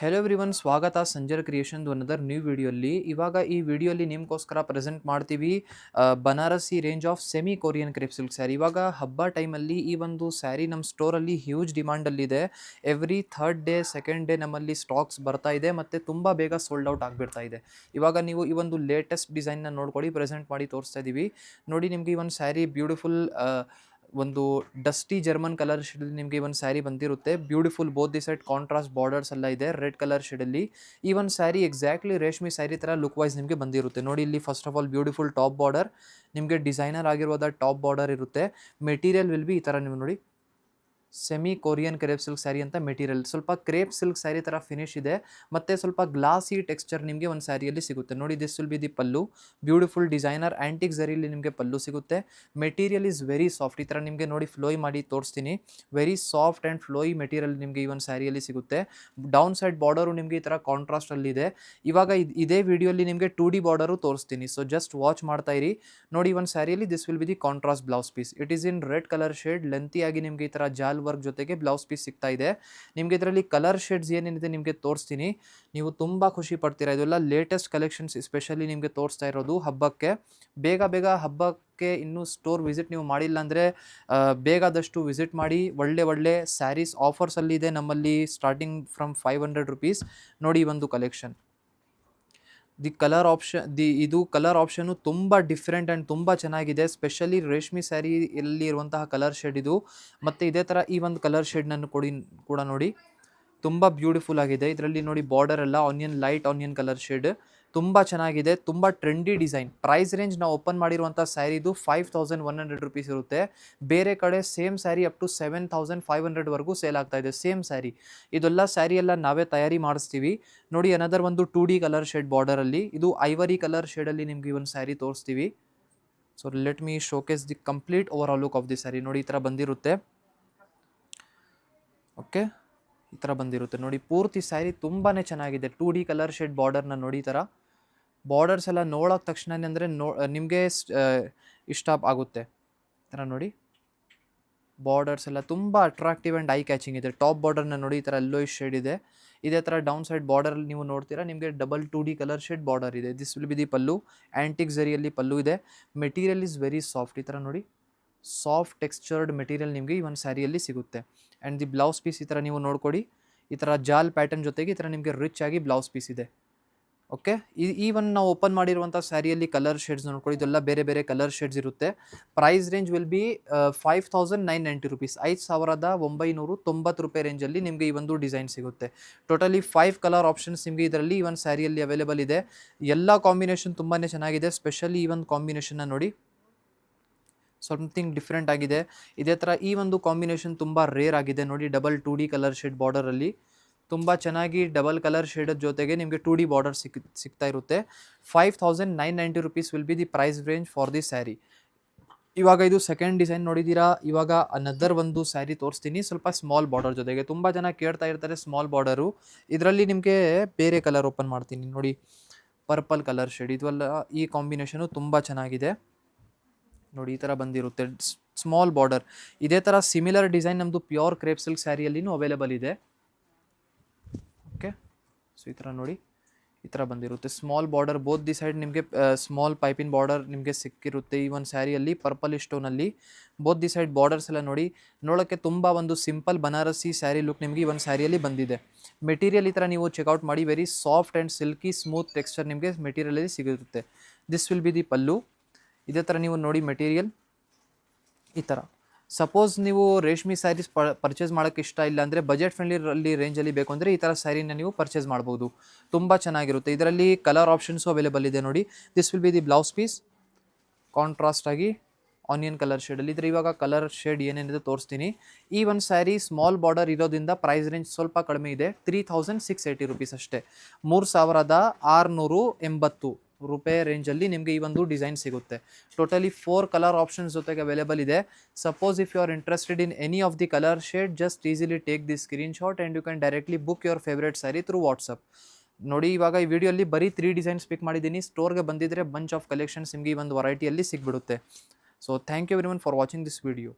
Hello everyone, ಸ್ವಾಗತ Sanjar creation another new ವಿಡಿಯೋಲಿ. ಇವಾಗ ಈ ವಿಡಿಯೋಲಿ ನಿಮಗೋಸ್ಕರ ಪ್ರೆಸೆಂಟ್ ಮಾಡ್ತೀವಿ Banarasi range of semi Korean crepe silk sari. ಇವಾಗ ಹಬ್ಬ ಟೈಮಲ್ಲಿ ಈ ಒಂದು ಸ್ಯಾರಿ ನಮ್ಮ ಸ್ಟೋರಲ್ಲಿ ಹ್ಯೂಜ್ ಡಿಮಾಂಡಲ್ಲಿದೆ. Every third day second day ನಮ್ಮಲ್ಲಿ ಸ್ಟಾಕ್ಸ್ ಬರ್ತಾ ಇದೆ ಮತ್ತು ತುಂಬ ಬೇಗ ಸೋಲ್ಡ್ ಔಟ್ ಆಗಿಬಿಡ್ತಾ ಇದೆ. ಇವಾಗ ನೀವು ಈ ಒಂದು ಲೇಟೆಸ್ಟ್ ಡಿಸೈನ್ನ ನೋಡ್ಕೊಳ್ಳಿ, ಪ್ರೆಸೆಂಟ್ ಮಾಡಿ ತೋರಿಸ್ತಾ ಇದ್ದೀವಿ. ನೋಡಿ, ನಿಮಗೆ ಈ ಒಂದು ಸ್ಯಾರಿ ಬ್ಯೂಟಿಫುಲ್ ಒಂದು ಡಸ್ಟಿ ಜರ್ಮನ್ ಕಲರ್ ಶೇಡಲ್ಲಿ ನಿಮಗೆ ಒಂದು ಸ್ಯಾರಿ ಬಂದಿರುತ್ತೆ. Beautiful both the side contrast borders ಎಲ್ಲ ಇದೆ ರೆಡ್ ಕಲರ್ ಶೇಡಲ್ಲಿ. ಈ ಒಂದು ಸ್ಯಾರಿ ಎಕ್ಸಾಕ್ಟ್ಲಿ ರೇಷ್ಮೆ ಸ್ಯಾರಿ ಥರ ಲುಕ್ ವೈಸ್ ನಿಮಗೆ ಬಂದಿರುತ್ತೆ. ನೋಡಿ, ಇಲ್ಲಿ first of all beautiful top border, ನಿಮಗೆ ಡಿಸೈನರ್ ಆಗಿರೋದ ಟಾಪ್ ಬಾರ್ಡರ್ ಇರುತ್ತೆ. ಮೆಟೀರಿಯಲ್ ವಿಲ್ ಬಿ ಈ ಥರ ನೀವು ನೋಡಿ semi Korean crepe silk sari ಅಂತ ಮೆಟೀರಿಯಲ್. ಸ್ವಲ್ಪ ಕ್ರೇಪ್ ಸಿಲ್ಕ್ ಸ್ಯಾರಿ ಥರ ಫಿನಿಶ್ ಇದೆ ಮತ್ತು ಸ್ವಲ್ಪ ಗ್ಲಾಸಿ ಟೆಕ್ಸ್ಚರ್ ನಿಮಗೆ ಒಂದು ಸ್ಯಾರಿಯಲ್ಲಿ ಸಿಗುತ್ತೆ. ನೋಡಿ, this will be the pallu. Beautiful designer antique ಝರಿಯಲ್ಲಿ ನಿಮಗೆ ಪಲ್ಲು ಸಿಗುತ್ತೆ. Material is very soft. ಈ ಥರ ನಿಮಗೆ ನೋಡಿ ಫ್ಲೋಯ್ ಮಾಡಿ ತೋರಿಸ್ತೀನಿ. Very soft and flowy material ನಿಮಗೆ ಈ ಒಂದು ಸ್ಯಾರಿಯಲ್ಲಿ ಸಿಗುತ್ತೆ. ಡೌನ್ ಸೈಡ್ ಬಾರ್ಡರು ನಿಮಗೆ ಈ ಥರ ಕಾಂಟ್ರಾಸ್ಟಲ್ಲಿದೆ. ಇವಾಗ ಇದೇ ವಿಡಿಯೋಲಿ ನಿಮಗೆ 2D ಬಾರ್ಡರು ತೋರಿಸ್ತೀನಿ. ಸೊ ಜಸ್ಟ್ ವಾಚ್ ಮಾಡ್ತಾ ಇರಿ. ನೋಡಿ, ಒಂದು ಸ್ಯಾರಿಯಲ್ಲಿ this will be the contrast blouse piece. It is in red colour shade. ಲೆಂತಿಯಾಗಿ ನಿಮಗೆ ಈ ಥರ ಜಾಲ್ ವರ್ಕ್ ಜೊತೆಗೆ ಬ್ಲೌಸ್ ಪೀಸ್ ಸಿಗ್ತಾ ಇದೆ. ನಿಮಗೆ ಇದರಲ್ಲಿ ಕಲರ್ ಶೇಡ್ಸ್ ಏನೇನಿದೆ ನಿಮಗೆ ತೋರಿಸ್ತೀನಿ. ನೀವು ತುಂಬ ಖುಷಿ ಪಡ್ತೀರಾ. ಇದೆಲ್ಲ ಲೇಟೆಸ್ಟ್ ಕಲೆಕ್ಷನ್ಸ್ ಎಸ್ಪೆಷಲಿ ನಿಮಗೆ ತೋರಿಸ್ತಾ ಇರೋದು ಹಬ್ಬಕ್ಕೆ. ಬೇಗ ಬೇಗ ಹಬ್ಬಕ್ಕೆ ಇನ್ನೂ ಸ್ಟೋರ್ ವಿಸಿಟ್ ನೀವು ಮಾಡಿಲ್ಲ ಅಂದರೆ ಬೇಗದಷ್ಟು ವಿಸಿಟ್ ಮಾಡಿ. ಒಳ್ಳೆ ಸ್ಯಾರೀಸ್ ಆಫರ್ಸಲ್ಲಿ ಇದೆ ನಮ್ಮಲ್ಲಿ, ಸ್ಟಾರ್ಟಿಂಗ್ ಫ್ರಮ್ 500 ರುಪೀಸ್. ನೋಡಿ ಈ ಒಂದು ಕಲೆಕ್ಷನ್. ಇದು ಕಲರ್ ಆಪ್ಷನ್ನು ತುಂಬ ಡಿಫ್ರೆಂಟ್ ಆ್ಯಂಡ್ ತುಂಬ ಚೆನ್ನಾಗಿದೆ. ಸ್ಪೆಷಲಿ ರೇಷ್ಮೆ ಸ್ಯಾರಿಯಲ್ಲಿ ಇರುವಂತಹ ಕಲರ್ ಶೇಡ್ ಇದು. ಮತ್ತು ಇದೇ ಥರ ಈ ಒಂದು ಕಲರ್ ಶೇಡ್ನನ್ನು ಕೂಡ ನೋಡಿ, ತುಂಬ ಬ್ಯೂಟಿಫುಲ್ ಆಗಿದೆ. ಇದರಲ್ಲಿ ನೋಡಿ ಬಾರ್ಡರ್ ಎಲ್ಲ ಲೈಟ್ ಆನಿಯನ್ ಕಲರ್ ಶೇಡ್ ತುಂಬ ಚೆನ್ನಾಗಿದೆ. ತುಂಬ ಟ್ರೆಂಡಿ ಡಿಸೈನ್. ಪ್ರೈಸ್ ರೇಂಜ್ ನಾವು ಓಪನ್ ಮಾಡಿರುವಂಥ ಸ್ಯಾರಿದು 5100 ರುಪೀಸ್ ಇರುತ್ತೆ. ಬೇರೆ ಕಡೆ ಸೇಮ್ ಸ್ಯಾರಿ ಅಪ್ ಟು 7500ವರೆಗೂ ಸೇಲ್ ಆಗ್ತಾ ಇದೆ. ಸೇಮ್ ಸ್ಯಾರಿ, ಇದೆಲ್ಲ ಸ್ಯಾರಿ ಎಲ್ಲ ನಾವೇ ತಯಾರಿ ಮಾಡಿಸ್ತೀವಿ. ನೋಡಿ, ಅನದರ್ ಒಂದು 2D ಕಲರ್ ಶೇಡ್ ಬಾರ್ಡರಲ್ಲಿ, ಇದು ಐವರಿ ಕಲರ್ ಶೇಡಲ್ಲಿ ನಿಮ್ಗೆ ಈ ಒಂದು ಸ್ಯಾರಿ ತೋರಿಸ್ತೀವಿ. So let me showcase the complete over all look of the sari. ನೋಡಿ, ಈ ಥರ ಬಂದಿರುತ್ತೆ. ಓಕೆ, ಈ ಥರ ಬಂದಿರುತ್ತೆ. ನೋಡಿ, ಪೂರ್ತಿ ಸ್ಯಾರಿ ತುಂಬಾ ಚೆನ್ನಾಗಿದೆ. 2D ಕಲರ್ ಶೇಡ್ ಬಾರ್ಡರ್ನ ನೋಡಿ, ಈ ಥರ ಬಾರ್ಡರ್ಸ್ ಎಲ್ಲ ನೋಡೋಕೆ ತಕ್ಷಣ ಅಂದರೆ ನಿಮಗೆ ಇಷ್ಟ ಆಗುತ್ತೆ. ಈ ಥರ ನೋಡಿ, ಬಾರ್ಡರ್ಸ್ ಎಲ್ಲ ತುಂಬ ಅಟ್ರಾಕ್ಟಿವ್ ಆ್ಯಂಡ್ ಐ ಕ್ಯಾಚಿಂಗ್ ಇದೆ. ಟಾಪ್ ಬಾರ್ಡರ್ನ ನೋಡಿ, ಈ ಥರ ಯೆಲ್ಲೋಯಿಶ್ ಶೇಡ್ ಇದೆ. ಇದೇ ಥರ ಡೌನ್ ಸೈಡ್ ಬಾರ್ಡರಲ್ಲಿ ನೀವು ನೋಡ್ತೀರಾ, ನಿಮಗೆ double 2D colour shade border ಇದೆ. This will be the pallu. Antique ಝರಿಯಲ್ಲಿ ಪಲ್ಲು ಇದೆ. Material is very soft. ಈ ಥರ ನೋಡಿ, ಸಾಫ್ಟ್ ಟೆಕ್ಸ್ಚರ್ಡ್ ಮೆಟೀರಿಯಲ್ ನಿಮಗೆ ಈ ಒಂದು ಸ್ಯಾರಿಯಲ್ಲಿ ಸಿಗುತ್ತೆ. ಆ್ಯಂಡ್ ದಿ ಬ್ಲೌಸ್ ಪೀಸ್ ಈ ಥರ ನೀವು ನೋಡ್ಕೊಡಿ. ಈ ಥರ ಜಾಲ್ ಪ್ಯಾಟರ್ನ್ ಜೊತೆಗೆ ಈ ಥರ ನಿಮಗೆ ರಿಚ್ ಆಗಿ ಬ್ಲೌಸ್ ಪೀಸ್ ಇದೆ. ಓಕೆ, ಈವನ್ ನಾವು ಓಪನ್ ಮಾಡಿರುವಂಥ ಸ್ಯಾರಿಯಲ್ಲಿ ಕಲರ್ ಶೇಡ್ಸ್ ನೋಡ್ಕೊಳ್ಳಿ. ಇದೆಲ್ಲ ಬೇರೆ ಬೇರೆ ಕಲರ್ ಶೇಡ್ಸ್ ಇರುತ್ತೆ. Price range will be 5990 rupees. 5990 ರೂಪಾಯಿ ರೇಂಜಲ್ಲಿ ನಿಮಗೆ ಈ ಒಂದು ಡಿಸೈನ್ ಸಿಗುತ್ತೆ. ಟೋಟಲಿ 5 ಕಲರ್ ಆಪ್ಷನ್ಸ್ ನಿಮಗೆ ಇದರಲ್ಲಿ ಈ ಒಂದು ಸ್ಯಾರಿಯಲ್ಲಿ ಅವೈಲೇಬಲ್ ಇದೆ. ಎಲ್ಲ ಕಾಂಬಿನೇಷನ್ ತುಂಬಾ ಚೆನ್ನಾಗಿದೆ. ಸ್ಪೆಷಲಿ ಈ ಒಂದು ಕಾಂಬಿನೇಷನ್ನ ನೋಡಿ, ಸಮಥಿಂಗ್ ಡಿಫ್ರೆಂಟ್ ಆಗಿದೆ. ಇದೇ ಥರ ಈ ಒಂದು ಕಾಂಬಿನೇಷನ್ ತುಂಬ ರೇರ್ ಆಗಿದೆ. ನೋಡಿ, ಡಬಲ್ 2D ಕಲರ್ ಶೇಡ್ ಬಾರ್ಡರಲ್ಲಿ ತುಂಬ ಚೆನ್ನಾಗಿ ಡಬಲ್ ಕಲರ್ ಶೇಡ್ ಜೊತೆಗೆ ನಿಮಗೆ 2D ಬಾರ್ಡರ್ ಸಿಗ್ತಾ ಇರುತ್ತೆ. 5990 rupees will be the price range for the sari. ಇವಾಗ ಇದು ಸೆಕೆಂಡ್ ಡಿಸೈನ್ ನೋಡಿದ್ದೀರಾ. ಇವಾಗ ಅನದರ್ ಒಂದು ಸ್ಯಾರಿ ತೋರಿಸ್ತೀನಿ, ಸ್ವಲ್ಪ ಸ್ಮಾಲ್ ಬಾರ್ಡರ್ ಜೊತೆಗೆ. ತುಂಬ ಜನ ಕೇಳ್ತಾ ಇರ್ತಾರೆ ಸ್ಮಾಲ್ ಬಾರ್ಡರು. ಇದರಲ್ಲಿ ನಿಮಗೆ ಬೇರೆ ಕಲರ್ ಓಪನ್ ಮಾಡ್ತೀನಿ. ನೋಡಿ, ಪರ್ಪಲ್ ಕಲರ್ ಶೇಡ್. ಇದೆಲ್ಲ ಈ ಕಾಂಬಿನೇಷನು ತುಂಬ ಚೆನ್ನಾಗಿದೆ. ನೋಡಿ, ಈ ಥರ ಬಂದಿರುತ್ತೆ ಸ್ಮಾಲ್ ಬಾರ್ಡರ್. ಇದೇ ಥರ ಸಿಮಿಲರ್ ಡಿಸೈನ್ ನಮ್ಮದು ಪ್ಯೂರ್ ಕ್ರೇಪ್ ಸಿಲ್ಕ್ ಸ್ಯಾರಿಯಲ್ಲಿನೂ ಅವೈಲೇಬಲ್ ಇದೆ. ಓಕೆ, ಸೊ ಈ ಥರ ನೋಡಿ, ಈ ಥರ ಬಂದಿರುತ್ತೆ small border. Both the side ನಿಮಗೆ ಸ್ಮಾಲ್ ಪೈಪಿನ್ ಬಾರ್ಡರ್ ನಿಮಗೆ ಸಿಕ್ಕಿರುತ್ತೆ ಈ ಒಂದು ಸ್ಯಾರಿಯಲ್ಲಿ. ಪರ್ಪಲ್ ಸ್ಟೋನಲ್ಲಿ ಬೋತ್ ದಿ ಸೈಡ್ ಬಾರ್ಡರ್ಸ್ ಎಲ್ಲ ನೋಡಿ, ನೋಡೋಕ್ಕೆ ತುಂಬ ಒಂದು ಸಿಂಪಲ್ ಬನಾರಸಿ ಸ್ಯಾರಿ ಲುಕ್ ನಿಮಗೆ ಈ ಒಂದು ಸ್ಯಾರಿಯಲ್ಲಿ ಬಂದಿದೆ. ಮೆಟೀರಿಯಲ್ ಈ ಥರ ನೀವು ಚೆಕ್ಔಟ್ ಮಾಡಿ. Very soft and silky smooth texture ನಿಮಗೆ ಮೆಟೀರಿಯಲಲ್ಲಿ ಸಿಗುತ್ತೆ. ದಿಸ್ ವಿಲ್ ಬಿ ದಿ ಪಲ್ಲು. ಇದೇ ಥರ ನೀವು ನೋಡಿ ಮೆಟೀರಿಯಲ್ ಈ ಥರ. ಸಪೋಸ್ ನೀವು ರೇಷ್ಮೆ ಸ್ಯಾರೀಸ್ ಪರ್ಚೇಸ್ ಮಾಡೋಕ್ಕೆ ಇಷ್ಟ ಇಲ್ಲ ಅಂದರೆ, ಬಜೆಟ್ ಫ್ರೆಂಡ್ಲಿ ರೇಂಜಲ್ಲಿ ಬೇಕು ಅಂದರೆ ಈ ಥರ ಸ್ಯಾರಿನ ನೀವು ಪರ್ಚೇಸ್ ಮಾಡ್ಬೋದು. ತುಂಬ ಚೆನ್ನಾಗಿರುತ್ತೆ. ಇದರಲ್ಲಿ ಕಲರ್ ಆಪ್ಷನ್ಸು ಅವೈಲೇಬಲ್ ಇದೆ. ನೋಡಿ, this will be the blouse piece. Contrast ಆಗಿ ಆನಿಯನ್ ಕಲರ್ ಶೇಡಲ್ಲಿ ಇದ್ರೆ. ಇವಾಗ ಕಲರ್ ಶೇಡ್ ಏನೇನಿದೆ ತೋರಿಸ್ತೀನಿ. ಈ ಒಂದು ಸ್ಯಾರಿ ಸ್ಮಾಲ್ ಬಾರ್ಡರ್ ಇರೋದ್ರಿಂದ ಪ್ರೈಸ್ ರೇಂಜ್ ಸ್ವಲ್ಪ ಕಡಿಮೆ ಇದೆ. 3680 ರುಪೀಸ್ ಅಷ್ಟೇ. 3680 ರೂಪಾಯಿ ರೇಂಜಲ್ಲಿ ನಿಮಗೆ ಈ ಒಂದು ಡಿಸೈನ್ ಸಿಗುತ್ತೆ. ಟೋಟಲಿ 4 ಕಲರ್ ಆಪ್ಷನ್ಸ್ ಜೊತೆಗೆ ಅವೈಲೇಬಲ್ ಇದೆ. Suppose if you are interested in any of the colour shade, just easily take the screenshot and you can directly book your favourite sari through WhatsApp. ನೋಡಿ, ಇವಾಗ ಈ ವಿಡಿಯೋಲಿ ಬರೀ 3 designs ಪಿಕ್ ಮಾಡಿದ್ದೀನಿ. ಸ್ಟೋರ್ಗೆ ಬಂದಿದ್ದರೆ bunch of collections ನಿಮಗೆ ಈ ಒಂದು ವೆರೈಟಿಯಲ್ಲಿ ಸಿಗ್ಬಿಡುತ್ತೆ. So thank you everyone for watching this video.